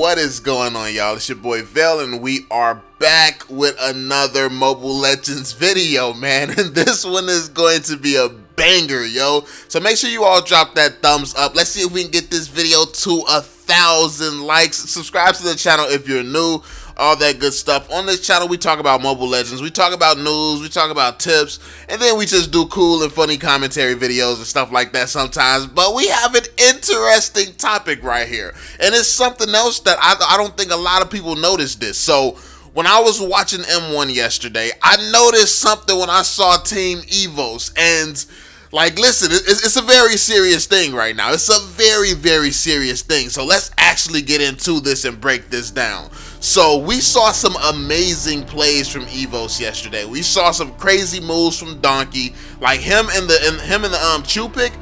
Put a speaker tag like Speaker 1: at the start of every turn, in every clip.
Speaker 1: What is going on, y'all? It's your boy VeLL, and we are back with another Mobile Legends video, man. And this one is going to be a banger, yo. So make sure you all drop that thumbs up. Let's see if we can get this video to 1,000 likes. Subscribe to the channel if you're new. All that good stuff. On this channel, we talk about Mobile Legends, we talk about news, we talk about tips, and then we just do cool and funny commentary videos and stuff like that sometimes. But we have an interesting topic right here, and it's something else that I don't think a lot of people noticed this. So when I was watching M1 yesterday, I noticed something when I saw Team Evos, and like, listen, it's a very serious thing right now. It's a very, very serious thing. So let's actually get into this and break this down. So we saw some amazing plays from Evos yesterday. We saw some crazy moves from Donkey, like him and the Chew pick.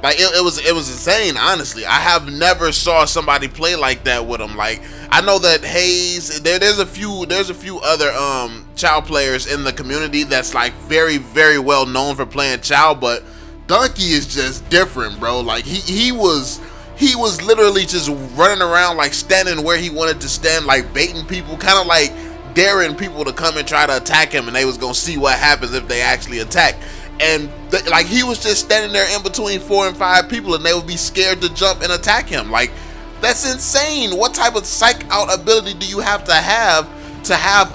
Speaker 1: Like it was insane, honestly. I have never saw somebody play like that with him. Like, I know that Hayes, there's a few other Chow players in the community that's like very, very well known for playing Chow, but Donkey is just different, bro. Like he was literally just running around, like standing where he wanted to stand, like baiting people, kind of like daring people to come and try to attack him, and they was gonna see what happens if they actually attack. And like, he was just standing there in between 4 and 5 people, and they would be scared to jump and attack him. Like, that's insane. What type of psych out ability do you have to have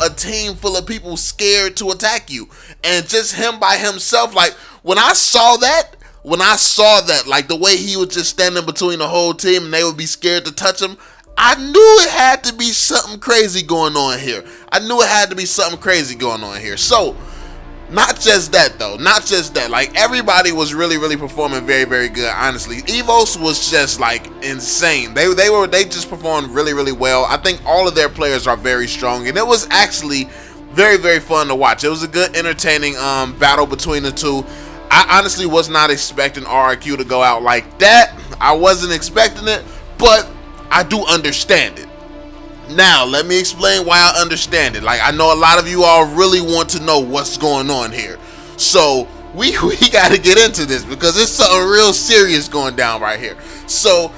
Speaker 1: a team full of people scared to attack you? And just him by himself, like, when I saw that, like the way he was just standing between the whole team and they would be scared to touch him, I knew it had to be something crazy going on here. So, not just that though, like everybody was really performing very, very good, honestly. Evos was just like insane. They just performed really well. I think all of their players are very strong, and it was actually very, very fun to watch. It was a good, entertaining battle between the two. I honestly was not expecting RRQ to go out like that. I wasn't expecting it, but I do understand it. Now, let me explain why I understand it. Like, I know a lot of you all really want to know what's going on here. So, we got to get into this because there's something real serious going down right here. So,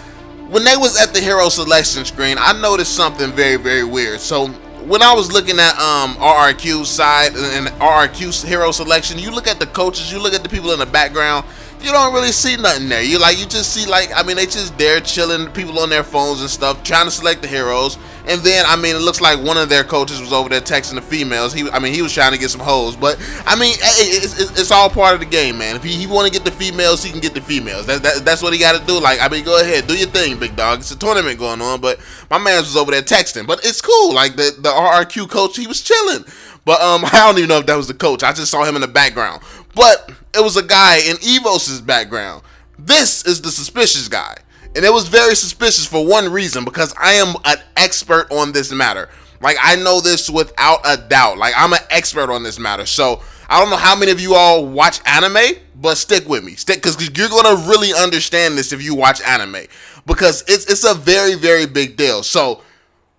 Speaker 1: when they was at the hero selection screen, I noticed something very, very weird. So, when I was looking at RRQ's side and RRQ's hero selection, you look at the coaches, you look at the people in the background, you don't really see nothing there. You just see, like, I mean, they just there chilling, people on their phones and stuff, trying to select the heroes. And then, I mean, it looks like one of their coaches was over there texting the females. He was trying to get some hoes. But, I mean, it's all part of the game, man. If he want to get the females, he can get the females. That's what he got to do. Like, I mean, go ahead, do your thing, big dog. It's a tournament going on, but my man was over there texting. But it's cool. Like, the RRQ coach, he was chilling. But I don't even know if that was the coach. I just saw him in the background. But it was a guy in Evos' background. This is the suspicious guy. And it was very suspicious for one reason, because I am an expert on this matter. Like, I know this without a doubt. Like, I'm an expert on this matter. So, I don't know how many of you all watch anime, but stick with me. Because you're going to really understand this if you watch anime. Because it's a very, very big deal. So,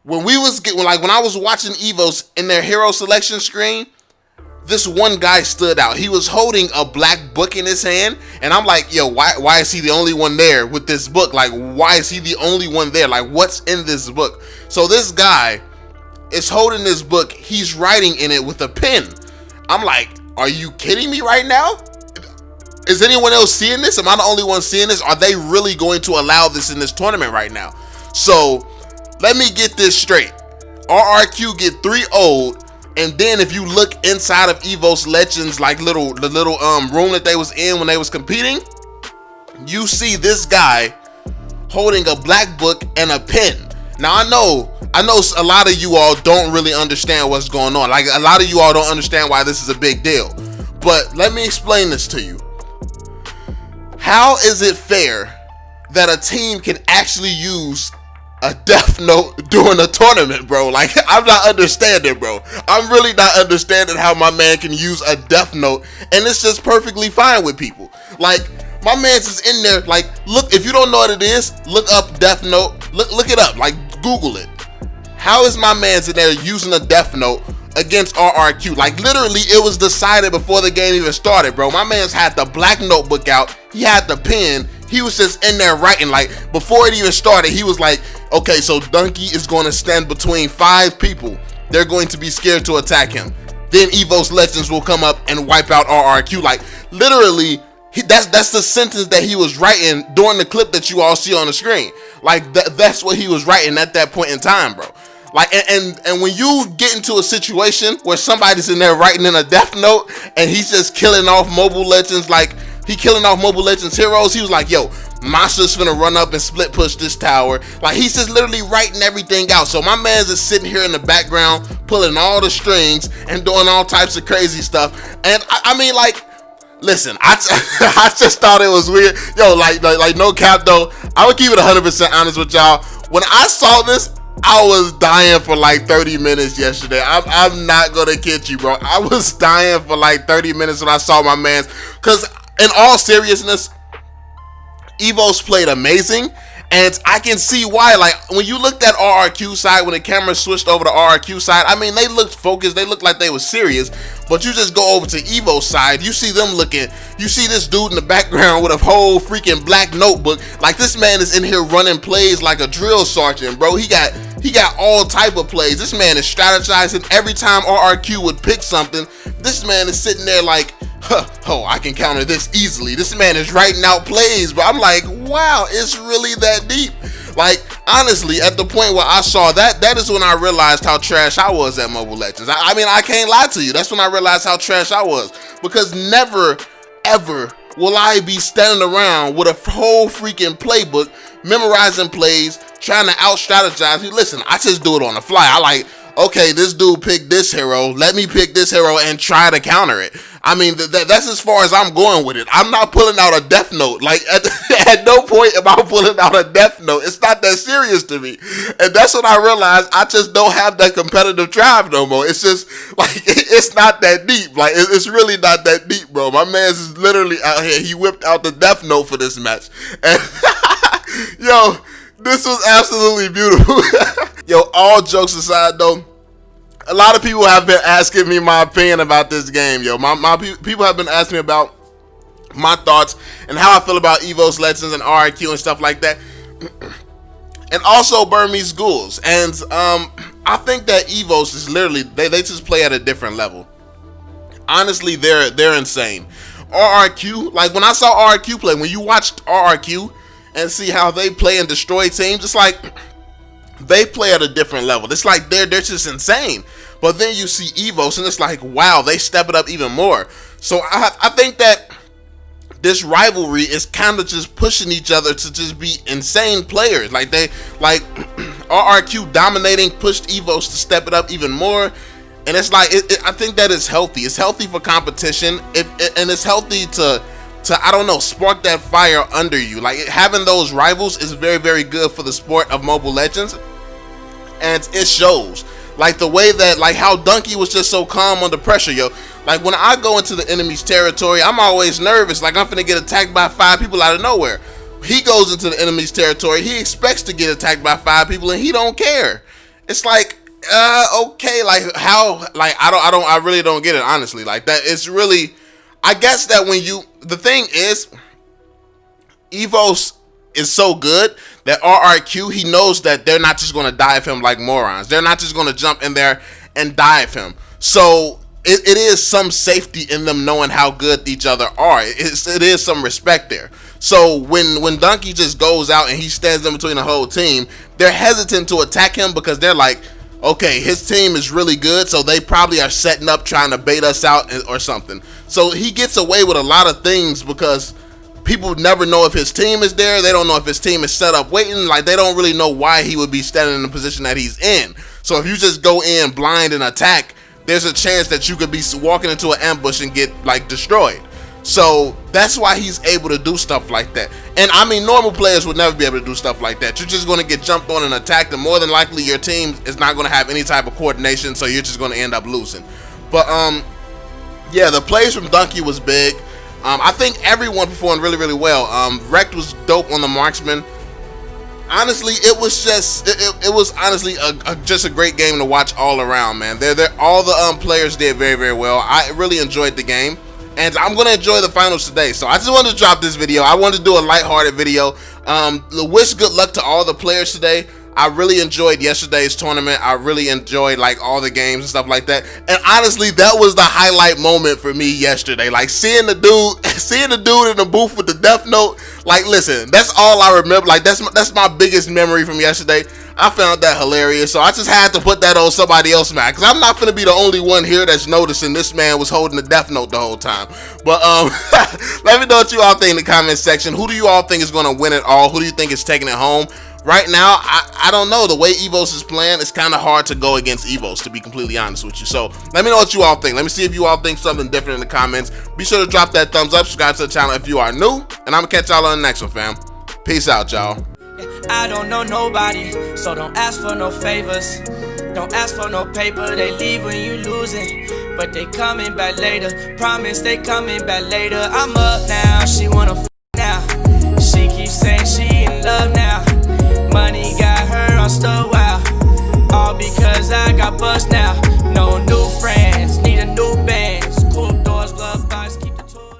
Speaker 1: when I was watching Evos in their hero selection screen, this one guy stood out. He was holding a black book in his hand, and I'm like, yo, why is he the only one there with this book? Like, why is he the only one there? Like, what's in this book? So this guy is holding this book. He's writing in it with a pen. I'm like, are you kidding me right now? Is anyone else seeing this? Am I the only one seeing this? Are they really going to allow this in this tournament right now? So let me get this straight. RRQ get 3-0'd. And then if you look inside of Evos Legends, like the little room that they was in when they was competing, you see this guy holding a black book and a pen. Now I know a lot of you all don't really understand what's going on. Like, a lot of you all don't understand why this is a big deal. But let me explain this to you. How is it fair that a team can actually use a death note during a tournament, bro? Like, I'm not understanding, bro. I'm really not understanding how my man can use a death note, and it's just perfectly fine with people. Like, my man's is in there. Like, look, if you don't know what it is, look up death note. Look it up. Like, Google it. How is my man's in there using a death note against RRQ? Like, literally, it was decided before the game even started, bro. My man's had the black notebook out. He had the pen. He was just in there writing. Like, before it even started, he was like, Okay, so Donkey is going to stand between 5 people. They're going to be scared to attack him. Then Evos Legends will come up and wipe out RRQ. Like, literally, that's the sentence that he was writing during the clip that you all see on the screen. Like, that's what he was writing at that point in time, bro. Like, and when you get into a situation where somebody's in there writing in a death note and he's just killing off Mobile Legends, like, he killing off Mobile Legends heroes, he was like, yo, Monster's finna run up and split push this tower. Like, he's just literally writing everything out. So my man's just sitting here in the background, pulling all the strings and doing all types of crazy stuff. And I mean, like, listen, I just thought it was weird. Yo, like no cap though, I would keep it 100% honest with y'all. When I saw this, I was dying for like 30 minutes yesterday. I'm not gonna kid you, bro. I was dying for like 30 minutes when I saw my man's. Cause in all seriousness, Evos played amazing, and I can see why. Like, when you looked at RRQ side, when the camera switched over to RRQ side, I mean, they looked focused, they looked like they was serious. But you just go over to Evos side, you see them looking, you see this dude in the background with a whole freaking black notebook. Like, this man is in here running plays like a drill sergeant, bro. He got all type of plays. This man is strategizing. Every time RRQ would pick something, this man is sitting there like, oh, I can counter this easily. This man is writing out plays, but I'm like, wow, it's really that deep. Like, honestly, at the point where I saw that, that is when I realized how trash I was at Mobile Legends. I mean, I can't lie to you. That's when I realized how trash I was. Because never, ever will I be standing around with a whole freaking playbook, memorizing plays, trying to out-strategize. Listen, I just do it on the fly. I like, okay, this dude picked this hero. Let me pick this hero and try to counter it. I mean, that's as far as I'm going with it. I'm not pulling out a death note. Like, at no point am I pulling out a death note. It's not that serious to me. And that's when I realized I just don't have that competitive drive no more. It's just, like, it's not that deep. Like, it's really not that deep, bro. My man's literally out here. He whipped out the death note for this match. And, yo, this was absolutely beautiful. Yo, all jokes aside, though, a lot of people have been asking me my opinion about this game, yo. People have been asking me about my thoughts and how I feel about Evos Legends and RRQ and stuff like that. And also Burmese Ghouls. And I think that Evos is literally, they just play at a different level. Honestly, they're insane. RRQ, like when I saw RRQ play, when you watched RRQ and see how they play and destroy teams, it's like they play at a different level. It's like they're just insane. But then you see Evos and it's like, wow, they step it up even more. So I think that this rivalry is kind of just pushing each other to just be insane players. Like RRQ dominating pushed Evos to step it up even more. And it's like, I think that it's healthy. It's healthy for competition. And it's healthy to I don't know, spark that fire under you. Like, having those rivals is very, very good for the sport of Mobile Legends. And it shows. Like, the way that, like, how Donkey was just so calm under pressure, yo. Like, when I go into the enemy's territory, I'm always nervous. Like, I'm finna get attacked by 5 people out of nowhere. He goes into the enemy's territory. He expects to get attacked by 5 people, and he don't care. It's like, okay, like, how, like, I really don't get it, honestly. Like, that, it's really, I guess that when the thing is, Evos is so good that RRQ, he knows that they're not just going to dive him like morons. They're not just going to jump in there and dive him. So it is some safety in them knowing how good each other are. It is some respect there. So when Donkey just goes out and he stands in between the whole team, they're hesitant to attack him because they're like, okay, his team is really good, so they probably are setting up trying to bait us out or something. So he gets away with a lot of things because people never know if his team is there. They don't know if his team is set up waiting. Like, they don't really know why he would be standing in the position that he's in. So if you just go in blind and attack, there's a chance that you could be walking into an ambush and get, like, destroyed. So that's why he's able to do stuff like that. And I mean, normal players would never be able to do stuff like that. You're just going to get jumped on and attacked, and more than likely your team is not going to have any type of coordination, so you're just going to end up losing. But yeah, the plays from Donkey was big. I think everyone performed really, really well. Wrecked was dope on the marksman. Honestly, it was just it was honestly just a great game to watch all around, man. All the players did very, very well. I really enjoyed the game, and I'm gonna enjoy the finals today. So I just wanted to drop this video. I wanted to do a lighthearted video. Wish good luck to all the players today. I really enjoyed yesterday's tournament. I really enjoyed like all the games and stuff like that. And honestly, that was the highlight moment for me yesterday. Like seeing the dude in the booth with the Death Note. Like, listen, that's all I remember. Like that's my biggest memory from yesterday. I found that hilarious, so I just had to put that on somebody else, man, because I'm not gonna be the only one here that's noticing this man was holding the Death Note the whole time. But let me know what you all think in the comment section. Who do you all think is gonna win it all? Who do you think is taking it home? Right now, I don't know. The way Evos is playing, it's kind of hard to go against Evos, to be completely honest with you. So let me know what you all think. Let me see if you all think something different in the comments. Be sure to drop that thumbs up, subscribe to the channel if you are new, and I'm gonna catch y'all on the next one, fam. Peace out, y'all.
Speaker 2: I don't know nobody, so don't ask for no favors. Don't ask for no paper, they leave when you losing, but they coming back later. Promise they coming back later. I'm up now, she wanna